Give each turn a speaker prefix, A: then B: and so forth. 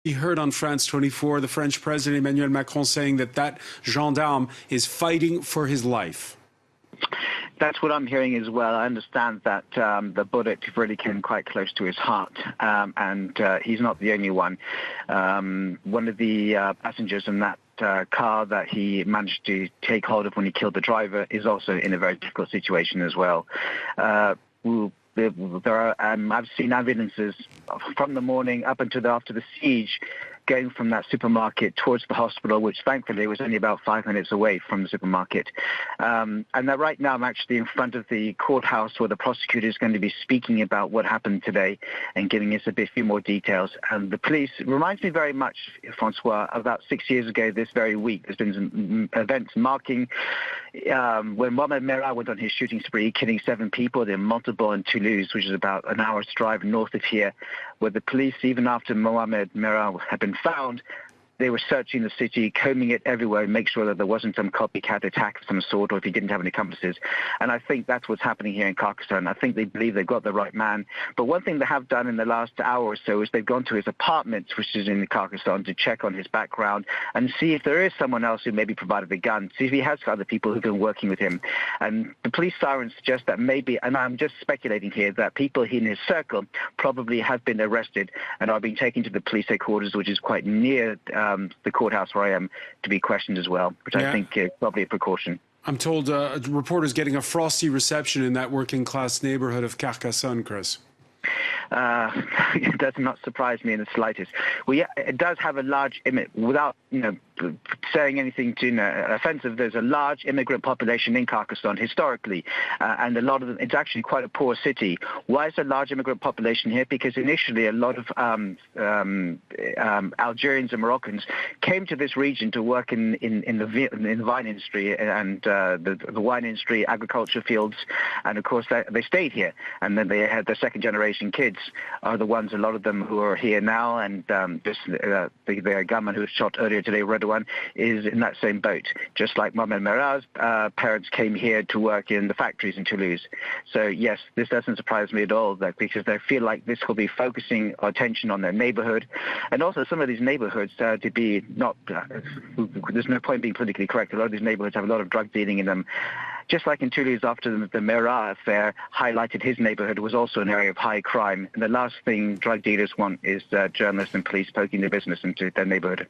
A: We heard on France 24 the French President Emmanuel Macron saying that gendarme is fighting for his life.
B: That's what I'm hearing as well. I understand that the bullet really came quite close to his heart, and he's not the only one. One of the passengers in that car that he managed to take hold of when he killed the driver is also in a very difficult situation as well. I've seen ambulances from the morning up until after the siege going from that supermarket towards the hospital, which thankfully was only about 5 minutes away from the supermarket. And that right now I'm actually in front of the courthouse where the prosecutor is going to be speaking about what happened today and giving us a few more details. And the police reminds me very much, Francois, about 6 years ago this very week. There's been some events marking when Mohamed Merah went on his shooting spree, killing 7 people in Montauban and Toulouse, which is about an hour's drive north of here, where the police, even after Mohamed Merah had been found, they were searching the city, combing it everywhere, to make sure that there wasn't some copycat attack of some sort, or if he didn't have any accomplices. And I think that's what's happening here in Carcassonne. I think they believe they've got the right man. But one thing they have done in the last hour or so is they've gone to his apartment, which is in Carcassonne, to check on his background and see if there is someone else who maybe provided a gun, see if he has other people who've been working with him. And the police sirens suggest that maybe, and I'm just speculating here, that people in his circle probably have been arrested and are being taken to the police headquarters, which is quite near the courthouse where I am, to be questioned as well, which I think is probably a precaution.
A: I'm told a reporter's getting a frosty reception in that working-class neighborhood of Carcassonne, Chris.
B: It does not surprise me in the slightest. Well, yeah, it does have a large image, without saying anything offensive. There's a large immigrant population in Carcassonne historically, and a lot of them, it's actually quite a poor city. Why is there a large immigrant population here? Because initially a lot of Algerians and Moroccans came to this region to work in the wine industry and the wine industry, agriculture fields, and of course they stayed here. And then they had their second generation kids are the ones, a lot of them, who are here now, and the gunman who was shot earlier today, Redouane, is in that same boat. Just like Mohamed Merah's parents came here to work in the factories in Toulouse. So yes, this doesn't surprise me at all, because they feel like this will be focusing attention on their neighborhood, and also some of these neighborhoods to be not. There's no point being politically correct. A lot of these neighborhoods have a lot of drug dealing in them. Just like in Toulouse, after the Merah affair highlighted his neighborhood was also an area of high crime. And the last thing drug dealers want is journalists and police poking their business into their neighborhood.